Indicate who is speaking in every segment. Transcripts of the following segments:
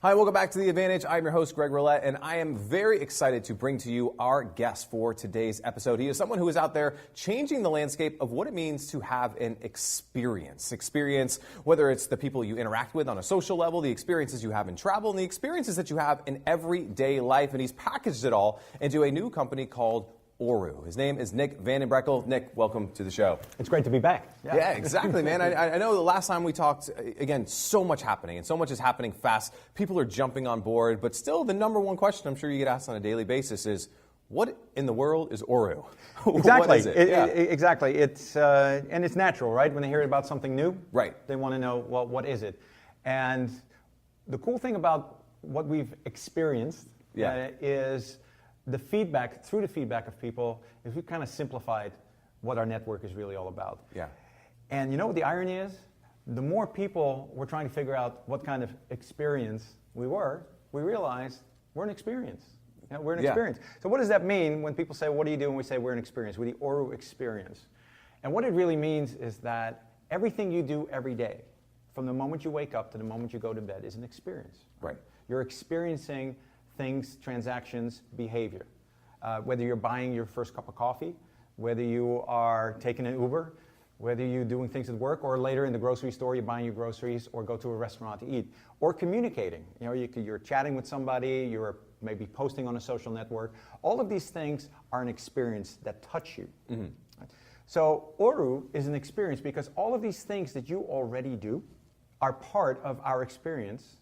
Speaker 1: Hi, welcome back to The Advantage. I'm your host, Greg Rollett, and I am very excited to bring to you our guest for today's episode. He is someone who is out there changing the landscape of what it means to have an experience. Experience, whether it's the people you interact with on a social level, the experiences you have in travel, and the experiences that you have in everyday life. And he's packaged it all into a new company called ORU. His name is Nick Vandenbrekel. Nick, welcome to the show.
Speaker 2: It's great to be back.
Speaker 1: Yeah, exactly, man. I know the last time we talked, again, so much happening, and so much is happening fast. People are jumping on board, but still the number one question I'm sure you get asked on a daily basis is, what in the world is ORU?
Speaker 2: Exactly.
Speaker 1: What is it?
Speaker 2: Exactly. It's and it's natural, right? When they hear about something new,
Speaker 1: right?
Speaker 2: They want to know, well, what is it? And the cool thing about what we've experienced is the feedback, through the feedback of people, is we've kind of simplified what our network is really all about.
Speaker 1: Yeah.
Speaker 2: And you know what the irony is? The more people were trying to figure out what kind of experience we realized we're an experience. You know, we're an experience. So what does that mean when people say, what do you do? And we say we're an experience. We're the ORU experience. And what it really means is that everything you do every day, from the moment you wake up to the moment you go to bed, is an experience.
Speaker 1: Right.
Speaker 2: You're experiencing things, transactions, behavior. Whether you're buying your first cup of coffee, whether you are taking an Uber, whether you're doing things at work, or later in the grocery store, you're buying your groceries, or go to a restaurant to eat, or communicating. You know, you're chatting with somebody, you're maybe posting on a social network. All of these things are an experience that touch you. Mm-hmm. So ORU is an experience because all of these things that you already do are part of our experience,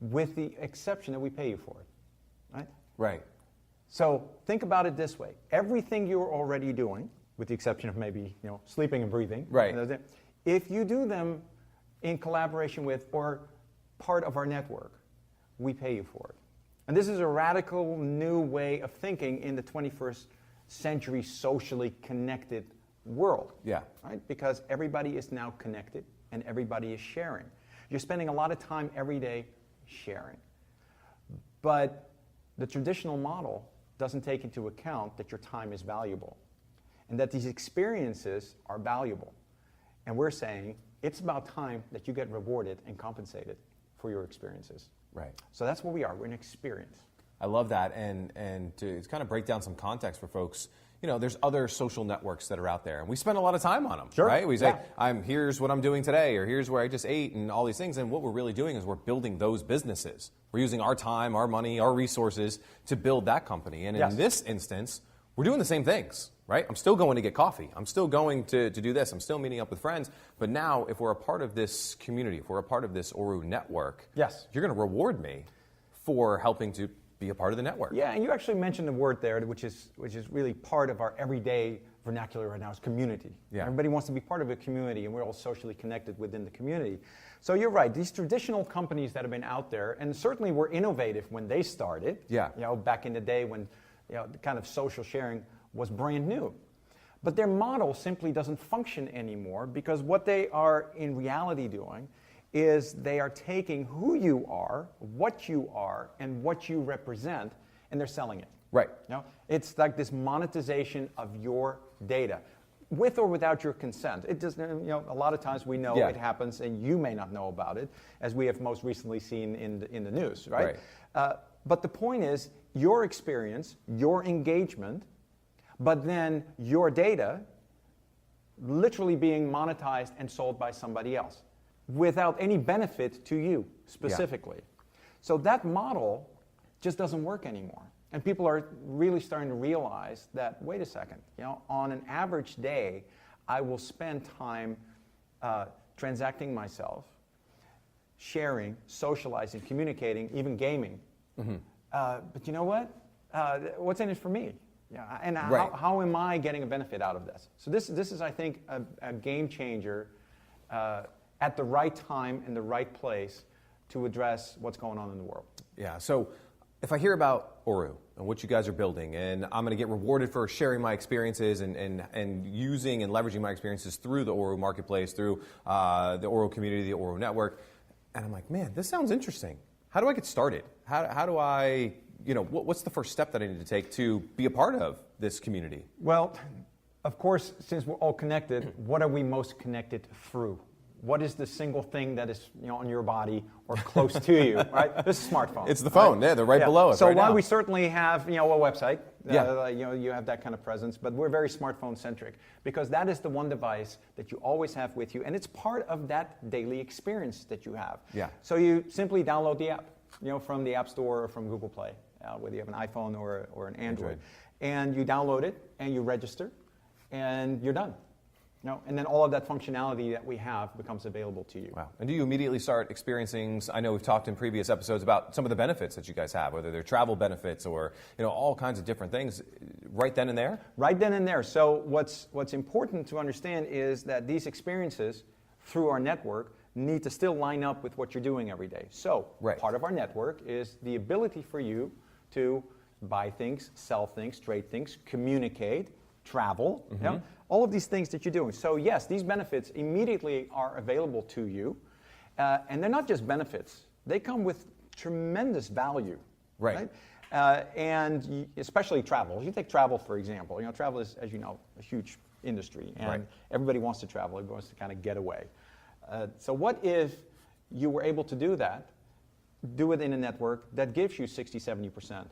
Speaker 2: with the exception that we pay you for it, right?
Speaker 1: Right.
Speaker 2: So think about it this way. Everything you're already doing, with the exception of maybe sleeping and breathing,
Speaker 1: right?
Speaker 2: If you do them in collaboration with or part of our network, we pay you for it. And this is a radical new way of thinking in the 21st century socially connected world.
Speaker 1: Yeah.
Speaker 2: Right? Because everybody is now connected and everybody is sharing. You're spending a lot of time every day sharing. But the traditional model doesn't take into account that your time is valuable and that these experiences are valuable. And we're saying it's about time that you get rewarded and compensated for your experiences.
Speaker 1: Right.
Speaker 2: So that's what we are. We're an experience.
Speaker 1: I love that. And to kind of break down some context for folks, there's other social networks that are out there, and we spend a lot of time on them,
Speaker 2: sure.
Speaker 1: Right? We say, here's what I'm doing today, or here's where I just ate, and all these things. And what we're really doing is we're building those businesses. We're using our time, our money, our resources to build that company. And in this instance, we're doing the same things, right? I'm still going to get coffee. I'm still going to do this. I'm still meeting up with friends. But now, if we're a part of this community, if we're a part of this ORU network, you're going to reward me for helping to be a part of the network.
Speaker 2: Yeah, and you actually mentioned a word there, which is really part of our everyday vernacular right now, is community.
Speaker 1: Yeah.
Speaker 2: Everybody wants to be part of a community, and we're all socially connected within the community. So you're right, these traditional companies that have been out there, and certainly were innovative when they started, back in the day when the kind of social sharing was brand new. But their model simply doesn't function anymore, because what they are in reality doing is they are taking who you are, and what you represent, and they're selling it.
Speaker 1: Right.
Speaker 2: It's like this monetization of your data, with or without your consent. It doesn't. A lot of times we know it happens, and you may not know about it, as we have most recently seen in the news, right? But the point is your experience, your engagement, but then your data literally being monetized and sold by somebody else, without any benefit to you specifically. So that model just doesn't work anymore. And people are really starting to realize that, wait a second, on an average day, I will spend time transacting myself, sharing, socializing, communicating, even gaming. Mm-hmm. But you know what? What's in it for me? And how am I getting a benefit out of this? So this is, I think, a game changer at the right time in the right place to address what's going on in the world.
Speaker 1: Yeah, so if I hear about ORU and what you guys are building, and I'm going to get rewarded for sharing my experiences and using and leveraging my experiences through the ORU Marketplace, through the ORU community, the ORU network, and I'm like, man, this sounds interesting. How do I get started? How do I, what's the first step that I need to take to be a part of this community?
Speaker 2: Well, of course, since we're all connected, what are we most connected through? what is the single thing that is on your body or close to you, right? This is a smartphone.
Speaker 1: It's the phone. Right? Yeah, they're right below us.
Speaker 2: So
Speaker 1: right
Speaker 2: while
Speaker 1: now.
Speaker 2: we certainly have a website,
Speaker 1: Yeah.
Speaker 2: you have that kind of presence, but we're very smartphone centric because that is the one device that you always have with you, and it's part of that daily experience that you have.
Speaker 1: Yeah.
Speaker 2: So you simply download the app, from the App Store or from Google Play, whether you have an iPhone or an Android, and you download it and you register, and you're done. And then all of that functionality that we have becomes available to you.
Speaker 1: Wow. And do you immediately start experiencing, I know we've talked in previous episodes about some of the benefits that you guys have, whether they're travel benefits or all kinds of different things, right then and there?
Speaker 2: Right then and there. So what's important to understand is that these experiences through our network need to still line up with what you're doing every day. So part of our network is the ability for you to buy things, sell things, trade things, communicate, travel, all of these things that you're doing. So yes, these benefits immediately are available to you, and they're not just benefits. They come with tremendous value, right? And especially travel. You take travel, for example. Travel is, as you know, a huge industry, and everybody wants to travel. Everybody wants to kind of get away. So what if you were able to do that, do it in a network that gives you 60, 70%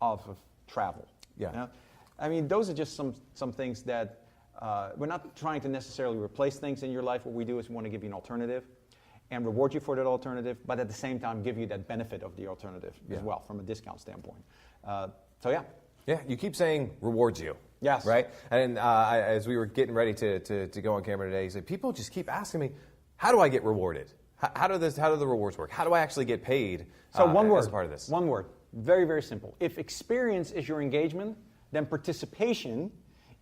Speaker 2: off of travel?
Speaker 1: Yeah.
Speaker 2: I mean, those are just some things that we're not trying to necessarily replace things in your life. What we do is we want to give you an alternative and reward you for that alternative, but at the same time give you that benefit of the alternative as well from a discount standpoint.
Speaker 1: Yeah, you keep saying rewards you.
Speaker 2: Yes.
Speaker 1: Right? And as we were getting ready to go on camera today, he said, people just keep asking me, how do I get rewarded? How do the rewards work? How do I actually get paid
Speaker 2: So one word,
Speaker 1: as a part of this?
Speaker 2: One word. Very, very simple. If experience is your engagement, then participation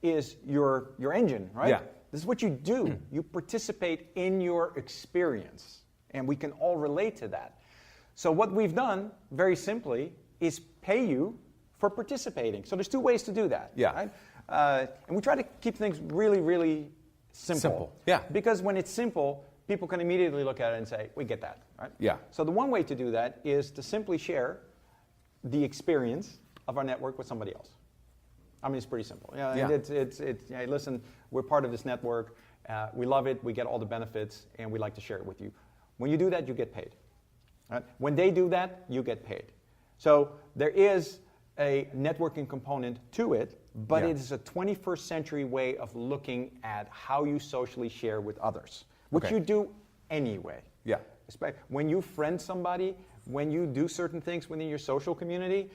Speaker 2: is your engine, right?
Speaker 1: Yeah.
Speaker 2: This is what you do. You participate in your experience, and we can all relate to that. So what we've done, very simply, is pay you for participating. So there's two ways to do that.
Speaker 1: Yeah.
Speaker 2: Right? And we try to keep things really, really simple.
Speaker 1: Yeah.
Speaker 2: Because when it's simple, people can immediately look at it and say, we get that, right?
Speaker 1: Yeah.
Speaker 2: So the one way to do that is to simply share the experience of our network with somebody else. I mean, it's pretty simple. Hey, listen, we're part of this network. We love it. We get all the benefits, and we like to share it with you. When you do that, you get paid. Right? When they do that, you get paid. So there is a networking component to it, but it is a 21st century way of looking at how you socially share with others, which you do anyway.
Speaker 1: Yeah.
Speaker 2: When you friend somebody, when you do certain things within your social community,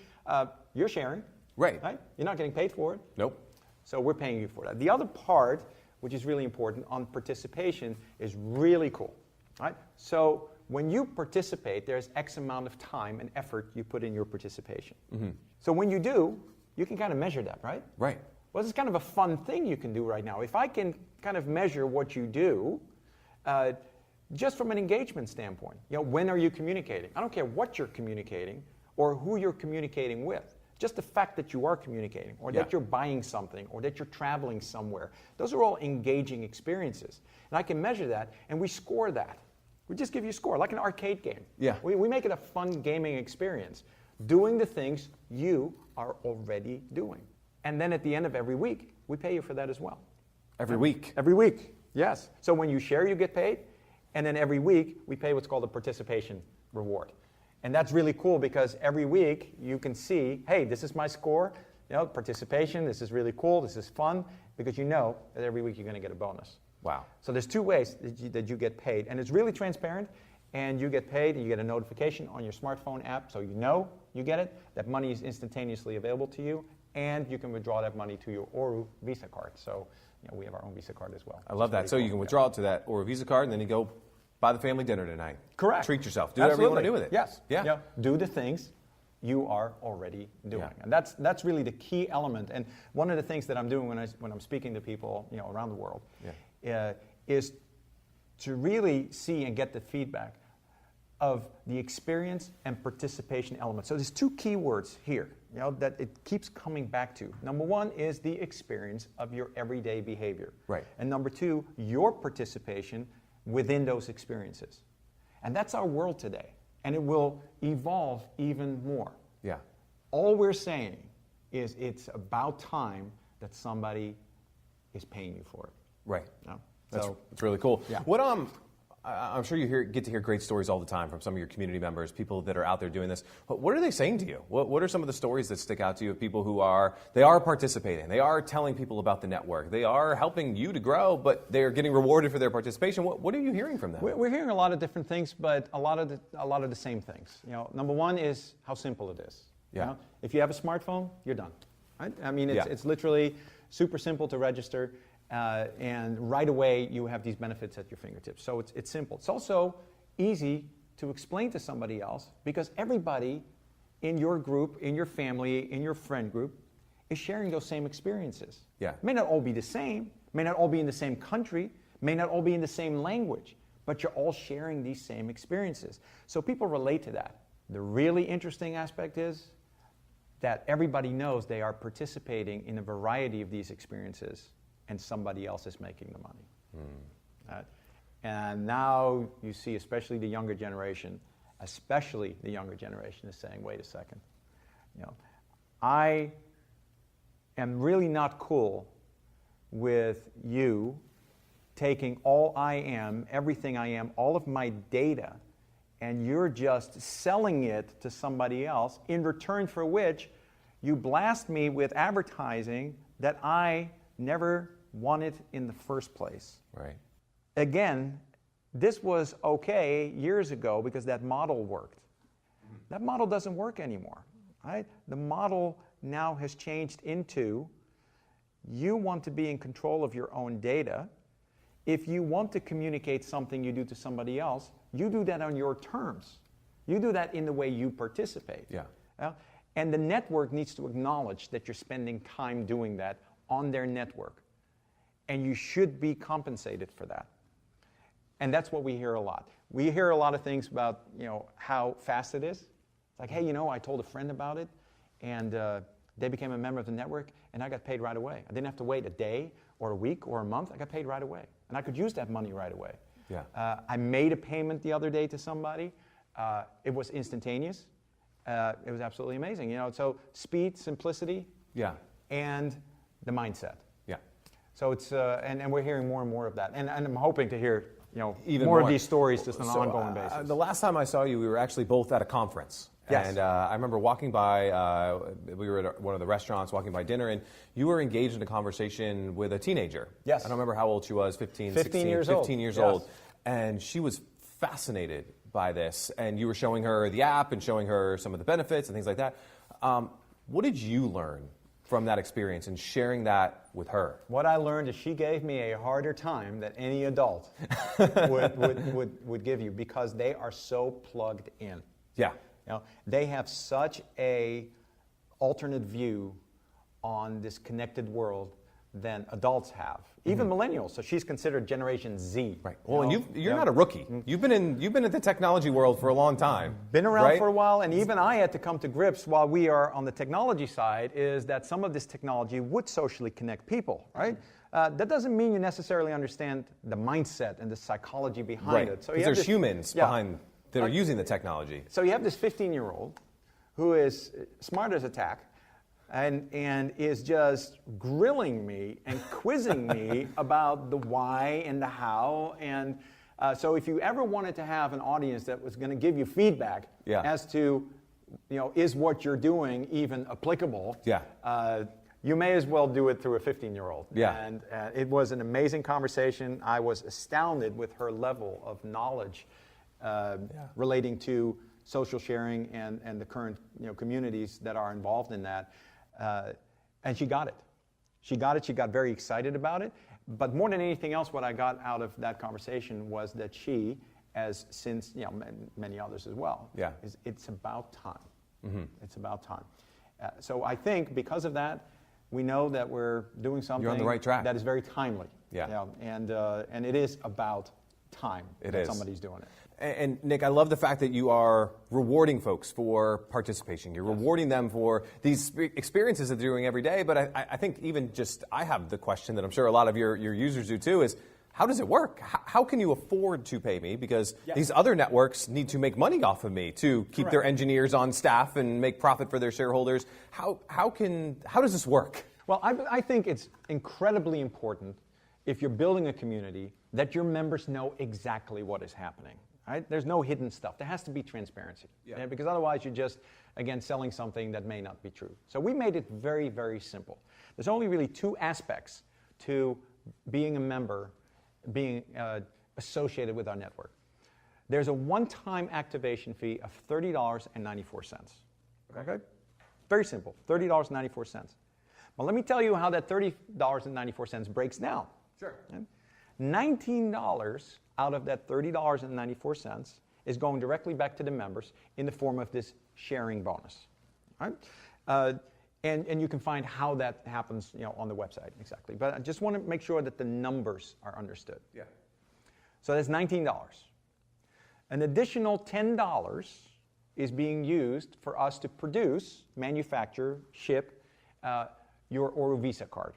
Speaker 2: you're sharing.
Speaker 1: Right.
Speaker 2: You're not getting paid for it.
Speaker 1: Nope.
Speaker 2: So we're paying you for that. The other part, which is really important on participation, is really cool. Right? So when you participate, there's X amount of time and effort you put in your participation. Mm-hmm. So when you do, you can kind of measure that, right?
Speaker 1: Right.
Speaker 2: Well, this is kind of a fun thing you can do right now. If I can kind of measure what you do, just from an engagement standpoint, when are you communicating? I don't care what you're communicating or who you're communicating with. Just the fact that you are communicating, or that you're buying something, or that you're traveling somewhere. Those are all engaging experiences. And I can measure that, and we score that. We just give you a score, like an arcade game.
Speaker 1: Yeah.
Speaker 2: We make it a fun gaming experience, doing the things you are already doing. And then at the end of every week, we pay you for that as well.
Speaker 1: Every week?
Speaker 2: Every week, yes. So when you share, you get paid, and then every week, we pay what's called a participation reward. And that's really cool because every week you can see, hey, this is my score, participation, this is really cool, this is fun, because you know that every week you're going to get a bonus.
Speaker 1: Wow.
Speaker 2: So there's two ways that you get paid, and it's really transparent, and you get paid, and you get a notification on your smartphone app, so you know you get it, that money is instantaneously available to you, and you can withdraw that money to your ORU Visa card. So we have our own Visa card as well.
Speaker 1: I love that. So you can withdraw it to that ORU Visa card, and then you go buy the family dinner tonight.
Speaker 2: Correct.
Speaker 1: Treat yourself. Do whatever you want to do with it.
Speaker 2: Yes.
Speaker 1: Yeah.
Speaker 2: Do the things you are already doing. Yeah. And that's really the key element. And one of the things that I'm doing when I'm speaking to people around the world is to really see and get the feedback of the experience and participation element. So there's two key words here that it keeps coming back to. Number one is the experience of your everyday behavior.
Speaker 1: Right.
Speaker 2: And number two, your participation within those experiences. And that's our world today. And it will evolve even more.
Speaker 1: Yeah.
Speaker 2: All we're saying is it's about time that somebody is paying you for it.
Speaker 1: Right.
Speaker 2: Yeah.
Speaker 1: That's really cool.
Speaker 2: Yeah.
Speaker 1: What I'm sure you get to hear great stories all the time from some of your community members, people that are out there doing this. But what are they saying to you? What are some of the stories that stick out to you of people who are participating, they are telling people about the network, they are helping you to grow, but they're getting rewarded for their participation? What are you hearing from them?
Speaker 2: We're hearing a lot of different things, but a lot of the same things. Number one is how simple it is.
Speaker 1: Yeah.
Speaker 2: If you have a smartphone, you're done. Right? I mean, it's literally super simple to register. And right away, you have these benefits at your fingertips. So it's simple. It's also easy to explain to somebody else because everybody in your group, in your family, in your friend group is sharing those same experiences.
Speaker 1: Yeah.
Speaker 2: May not all be the same, may not all be in the same country, may not all be in the same language, but you're all sharing these same experiences. So people relate to that. The really interesting aspect is that everybody knows they are participating in a variety of these experiences, and somebody else is making the money. And now you see, especially the younger generation is saying, wait a second, I am really not cool with you taking all I am, everything I am, all of my data, and you're just selling it to somebody else, in return for which you blast me with advertising that I never wanted in the first place.
Speaker 1: Right.
Speaker 2: Again, this was okay years ago because that model worked. That model doesn't work anymore. Right? The model now has changed into you want to be in control of your own data. If you want to communicate something you do to somebody else, you do that on your terms. You do that in the way you participate.
Speaker 1: Yeah.
Speaker 2: And the network needs to acknowledge that you're spending time doing that on their network. And you should be compensated for that. And that's what we hear a lot. We hear a lot of things about, how fast it is. It's like, hey, I told a friend about it, and they became a member of the network, and I got paid right away. I didn't have to wait a day or a week or a month. I got paid right away. And I could use that money right away.
Speaker 1: Yeah.
Speaker 2: I made a payment the other day to somebody. It was instantaneous. It was absolutely amazing. So speed, simplicity,
Speaker 1: yeah,
Speaker 2: and the mindset.
Speaker 1: Yeah.
Speaker 2: So it's and we're hearing more and more of that, and I'm hoping to hear
Speaker 1: even
Speaker 2: more of these stories just on an
Speaker 1: So,
Speaker 2: ongoing basis.
Speaker 1: The last time I saw you, we were actually both at a conference.
Speaker 2: Yes.
Speaker 1: And I remember walking by, we were at one of the restaurants, walking by dinner, and you were engaged in a conversation with a teenager.
Speaker 2: Yes.
Speaker 1: I don't remember how old she was, 15
Speaker 2: years old.
Speaker 1: 15 years
Speaker 2: Yes.
Speaker 1: old. And she was fascinated by this. And you were showing her the app and showing her some of the benefits and things like that. What did you learn from that experience and sharing that with her?
Speaker 2: What I learned is she gave me a harder time than any adult would give you because they are so plugged in.
Speaker 1: Yeah.
Speaker 2: They have such a alternate view on this connected world than adults have. Even millennials. So she's considered Generation Z.
Speaker 1: Right. Well, and you're not a rookie. You've been in the technology world for a long time.
Speaker 2: Been around
Speaker 1: right?
Speaker 2: for a while, and even I had to come to grips while we are on the technology side is that some of this technology would socially connect people, right? That doesn't mean you necessarily understand the mindset and the psychology behind it.
Speaker 1: So there's humans behind that are using the technology.
Speaker 2: So you have this 15-year-old who is smart as a tack, and is just grilling me and quizzing me about the why and the how. And so if you ever wanted to have an audience that was going to give you feedback as to, is what you're doing even applicable, you may as well do it through a 15-year-old.
Speaker 1: Yeah.
Speaker 2: And it was an amazing conversation. I was astounded with her level of knowledge relating to social sharing and the current communities that are involved in that. And she got it. She got very excited about it. But more than anything else, what I got out of that conversation was that she, as since many others as well, it's about time. Mm-hmm. It's about time. So I think because of that, we know that we're doing something
Speaker 1: You're on the right track.
Speaker 2: that is very timely.
Speaker 1: Yeah.
Speaker 2: And it is about time that somebody's doing it.
Speaker 1: And Nick, I love the fact that you are rewarding folks for participation. You're rewarding them for these experiences that they're doing every day. But I think even just, I have the question that I'm sure a lot of your users do too, is how does it work? How can you afford to pay me? Because these other networks need to make money off of me to keep their engineers on staff and make profit for their shareholders. How does this work?
Speaker 2: Well, I think it's incredibly important if you're building a community, that your members know exactly what is happening. Right? There's no hidden stuff. There has to be transparency. Yeah. Because otherwise you're just, again, selling something that may not be true. So we made it very, very simple. There's only really two aspects to being a member, being associated with our network. There's a one-time activation fee of $30.94. Okay? Very simple, $30.94. Well, let me tell you how that $30.94 breaks down.
Speaker 1: Sure.
Speaker 2: Okay? $19 out of that $30.94 is going directly back to the members in the form of this sharing bonus. Right? And you can find how that happens, on the website exactly. But I just want to make sure that the numbers are understood.
Speaker 1: Yeah.
Speaker 2: So that's $19. An additional $10 is being used for us to produce, manufacture, ship your ORU Visa card,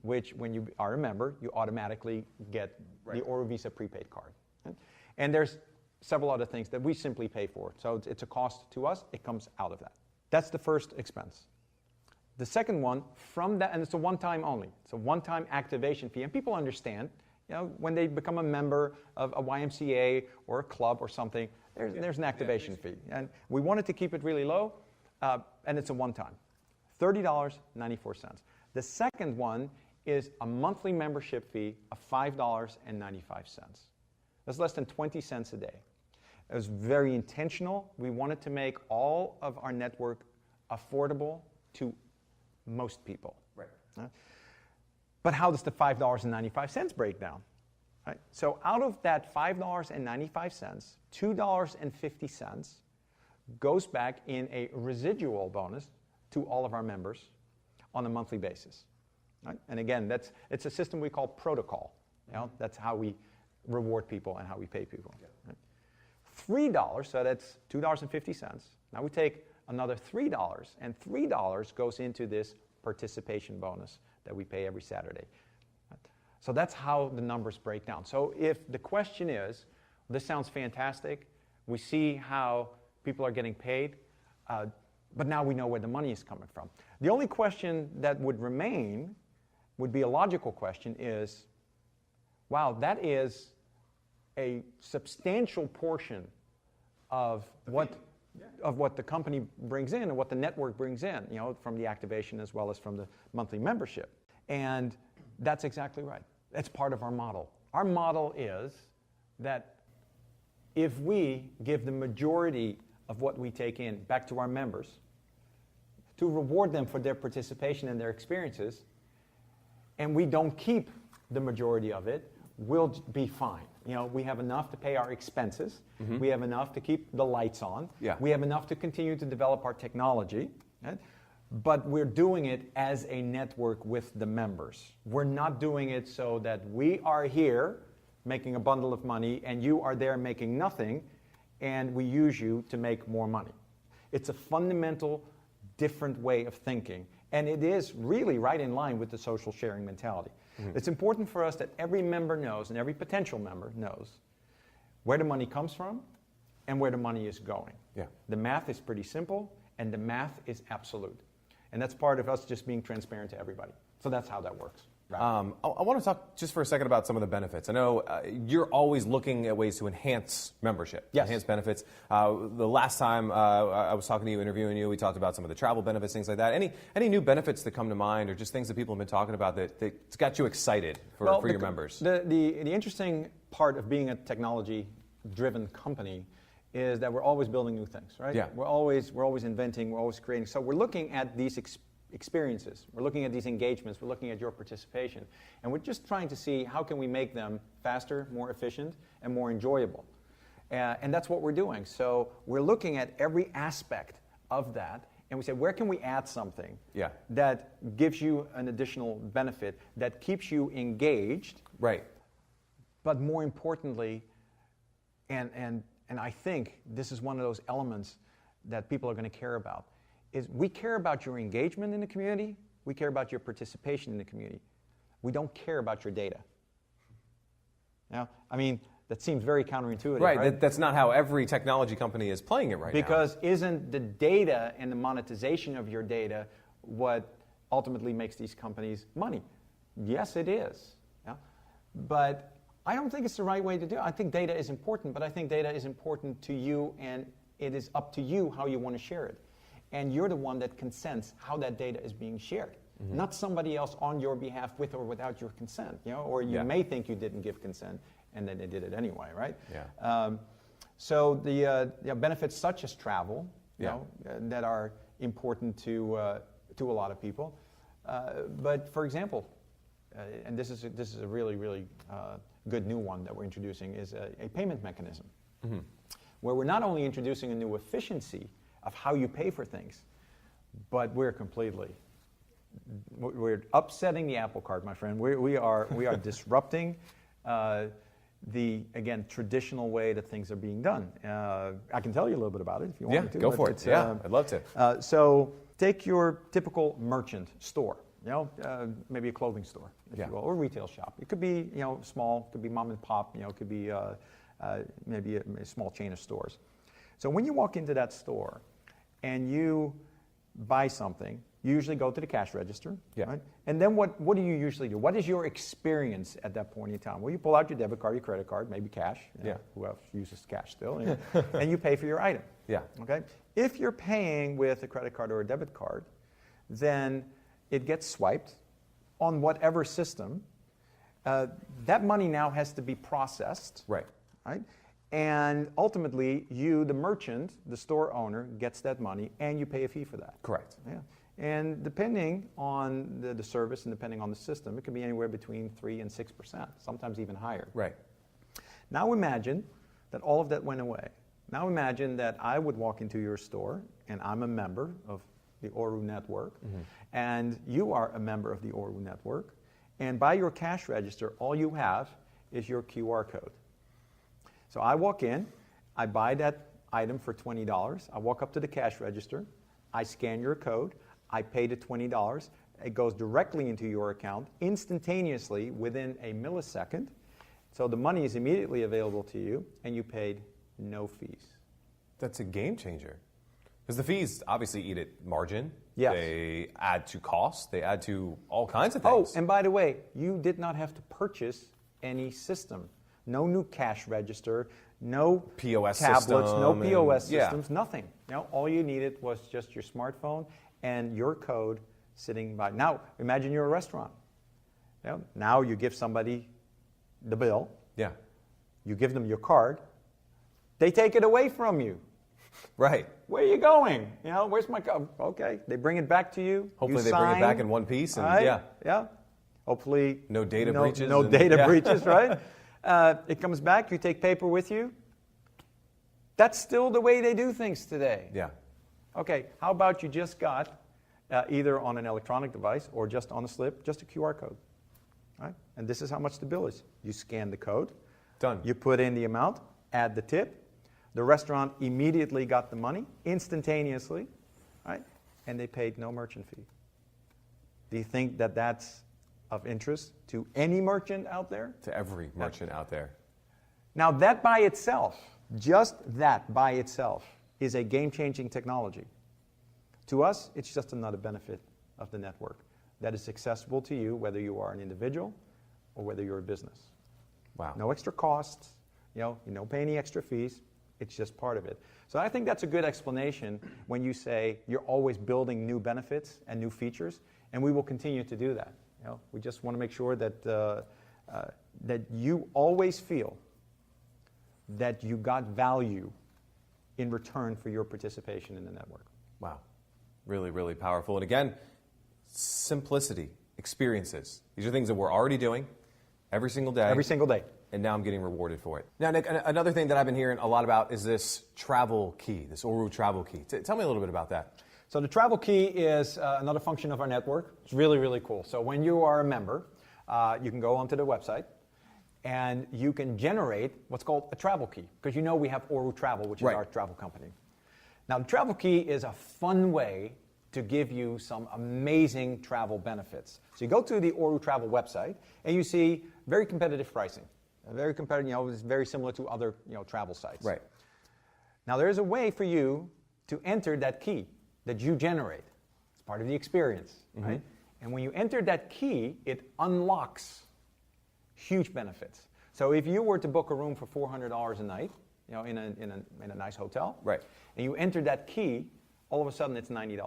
Speaker 2: which when you are a member, you automatically get the ORU Visa prepaid card. Okay? And there's several other things that we simply pay for. So it's a cost to us. It comes out of that. That's the first expense. The second one, from that, and it's a one-time only. It's a one-time activation fee. And people understand, when they become a member of a YMCA or a club or something, there's an activation fee. And we wanted to keep it really low, and it's a one-time. $30.94. The second one is a monthly membership fee of $5.95. That's less than 20 cents a day. It was very intentional. We wanted to make all of our network affordable to most people.
Speaker 1: Right.
Speaker 2: But how does the $5.95 break down? Right? So out of that $5.95, $2.50 goes back in a residual bonus to all of our members on a monthly basis. Right? And again, it's a system we call protocol. That's how we reward people and how we pay people. Yeah. Right? $3, so that's $2.50. Now we take another $3, and $3 goes into this participation bonus that we pay every Saturday. So that's how the numbers break down. So if the question is, this sounds fantastic, we see how people are getting paid, but now we know where the money is coming from. The only question that would remain, would be a logical question, is, wow, that is a substantial portion of what the company brings in and what the network brings in, from the activation as well as from the monthly membership. And that's exactly right. That's part of our model. Our model is that if we give the majority of what we take in back to our members to reward them for their participation and their experiences, and we don't keep the majority of it, we'll be fine. We have enough to pay our expenses. Mm-hmm. We have enough to keep the lights on. Yeah. We have enough to continue to develop our technology. Right? But we're doing it as a network with the members. We're not doing it so that we are here making a bundle of money and you are there making nothing and we use you to make more money. It's a fundamental different way of thinking. And it is really right in line with the social sharing mentality. Mm-hmm. It's important for us that every member knows, and every potential member knows, where the money comes from and where the money is going. Yeah. The math is pretty simple, and the math is absolute. And that's part of us just being transparent to everybody. So that's how that works. Right.
Speaker 1: I want to talk just for a second about some of the benefits. I know you're always looking at ways to enhance membership, yes. Enhance benefits. The last time I was talking to you, interviewing you, we talked about some of the travel benefits, things like that. Any new benefits that come to mind, or just things that people have been talking about that's got you excited for your members?
Speaker 2: The interesting part of being a technology-driven company is that we're always building new things, right? Yeah. We're always inventing, we're always creating. So we're looking at these experiences, we're looking at these engagements, we're looking at your participation, and we're just trying to see how can we make them faster, more efficient, and more enjoyable. And that's what we're doing. So we're looking at every aspect of that, and we say, where can we add something that gives you an additional benefit, that keeps you engaged, right? But more importantly, and I think this is one of those elements that people are going to care about, is we care about your engagement in the community, we care about your participation in the community. We don't care about your data. Now, I mean, that seems very counterintuitive, right?
Speaker 1: That's not how every technology company is playing it right now.
Speaker 2: Because isn't the data and the monetization of your data what ultimately makes these companies money? Yes, it is. Yeah? But I don't think it's the right way to do it. I think data is important, but I think data is important to you, and it is up to you how you want to share it. And you're the one that consents how that data is being shared. Not somebody else on your behalf with or without your consent, or you may think you didn't give consent and then they did it anyway, right?
Speaker 1: Yeah.
Speaker 2: So the benefits such as travel, that are important to a lot of people. But for example, and this is a really, really good new one that we're introducing, is a payment mechanism, where we're not only introducing a new efficiency of how you pay for things, but we're upsetting the apple cart, my friend. We are disrupting the, again, traditional way that things are being done. I can tell you a little bit about it if you want me to.
Speaker 1: Go for it. I'd love to.
Speaker 2: So take your typical merchant store, maybe a clothing store, if you will, or a retail shop. It could be, small, it could be mom and pop, it could be maybe a small chain of stores. So when you walk into that store and you buy something, you usually go to the cash register, right? And then what do you usually do? What is your experience at that point in time? Well, you pull out your debit card, your credit card, maybe cash. Who else uses cash still? And you pay for your item. Okay. If you're paying with a credit card or a debit card, then it gets swiped on whatever system. That money now has to be processed. Right. And ultimately, you, the merchant, the store owner, gets that money, and you pay a fee for that.
Speaker 1: Correct.
Speaker 2: And depending on the service and depending on the system, it can be anywhere between 3 and 6%, sometimes even higher. Right. Now imagine that all of that went away. Now imagine that I would walk into your store, and I'm a member of the ORU network, and you are a member of the ORU network, and by your cash register, all you have is your QR code. So I walk in, I buy that item for $20, I walk up to the cash register, I scan your code, I pay the $20, it goes directly into your account instantaneously within a millisecond, so the money is immediately available to you, and you paid no fees.
Speaker 1: That's a game changer. Because the fees obviously eat at margin.
Speaker 2: Yes.
Speaker 1: They add to cost. They add to all kinds of things.
Speaker 2: Oh, and by the way, you did not have to purchase any system. No new cash register, no
Speaker 1: POS
Speaker 2: tablets,
Speaker 1: system,
Speaker 2: no POS systems, nothing. All you needed was just your smartphone and your code sitting by. Now, imagine you're a restaurant. Now you give somebody the bill. You give them your card. They take it away from you.
Speaker 1: Right.
Speaker 2: Where are you going? Where's my card? Okay. They bring it back to you.
Speaker 1: Hopefully they bring it back in one piece. And
Speaker 2: Hopefully
Speaker 1: no data breaches.
Speaker 2: No data breaches, right? It comes back, you take paper with you. That's still the way they do things today. Okay, how about you just got, either on an electronic device or just on a slip, just a QR code. Right? And this is how much the bill is. You scan the code.
Speaker 1: Done.
Speaker 2: You put in the amount, add the tip. The restaurant immediately got the money, instantaneously, right? And they paid no merchant fee. Do you think that that's of interest to any merchant out there?
Speaker 1: To every merchant out there.
Speaker 2: Now that by itself, just that by itself, is a game-changing technology. To us, it's just another benefit of the network that is accessible to you, whether you are an individual or whether you're a business.
Speaker 1: Wow.
Speaker 2: No extra costs, you don't pay any extra fees. It's just part of it. So I think that's a good explanation when you say you're always building new benefits and new features, and we will continue to do that. We just want to make sure that that you always feel that you got value in return for your participation in the network.
Speaker 1: Wow. Really, really powerful. And again, simplicity, experiences. These are things that we're already doing every single day.
Speaker 2: Every single day.
Speaker 1: And now I'm getting rewarded for it. Now, Nick, another thing that I've been hearing a lot about is this travel key, this ORU travel key. Tell me a little bit about that.
Speaker 2: So the travel key is another function of our network. It's really, really cool. So when you are a member, you can go onto the website and you can generate what's called a travel key, because we have ORU Travel, which is our travel company. Now, the travel key is a fun way to give you some amazing travel benefits. So you go to the ORU Travel website and you see very competitive pricing. Very competitive, it's very similar to other travel sites. Right. Now there is a way for you to enter that key that you generate. It's part of the experience, right? And when you enter that key, it unlocks huge benefits. So if you were to book a room for $400 a night, you know, in a nice hotel,
Speaker 1: right,
Speaker 2: and you enter that key, all of a sudden it's $90.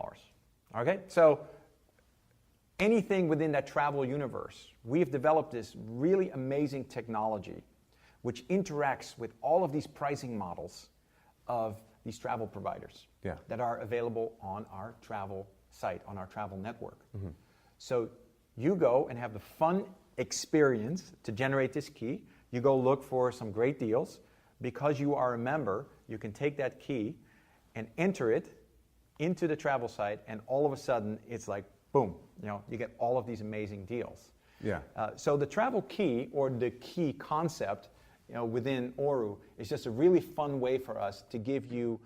Speaker 2: Okay, so anything within that travel universe, we've developed this really amazing technology which interacts with all of these pricing models of these travel providers that are available on our travel site, on our travel network. Mm-hmm. So you go and have the fun experience to generate this key. You go look for some great deals. Because you are a member, you can take that key and enter it into the travel site, and all of a sudden it's like, boom, you know, you get all of these amazing deals.
Speaker 1: Yeah.
Speaker 2: So the travel key, or the key concept, you know, within ORU is just a really fun way for us to give you,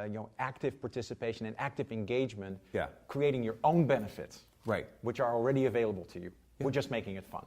Speaker 2: you know, active participation and active engagement, creating your own benefits,
Speaker 1: right,
Speaker 2: which are already available to you. We're just making it fun.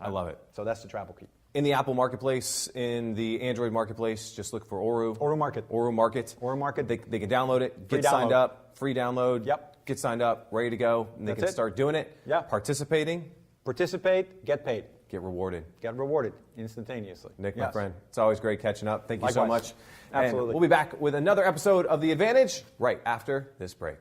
Speaker 1: I love it.
Speaker 2: So that's the travel key.
Speaker 1: In the Apple Marketplace, in the Android Marketplace, just look for ORU.
Speaker 2: ORU Market.
Speaker 1: ORU Market.
Speaker 2: ORU Market.
Speaker 1: They can download it, get signed up, free download.
Speaker 2: Yep.
Speaker 1: Get signed up, ready to go, and they can start doing it.
Speaker 2: Yeah.
Speaker 1: Participating.
Speaker 2: Participate, get paid.
Speaker 1: Get rewarded.
Speaker 2: Get rewarded instantaneously.
Speaker 1: Nick, my friend, it's always great catching up. Thank you so much.
Speaker 2: Absolutely.
Speaker 1: And we'll be back with another episode of The Advantage right after this break.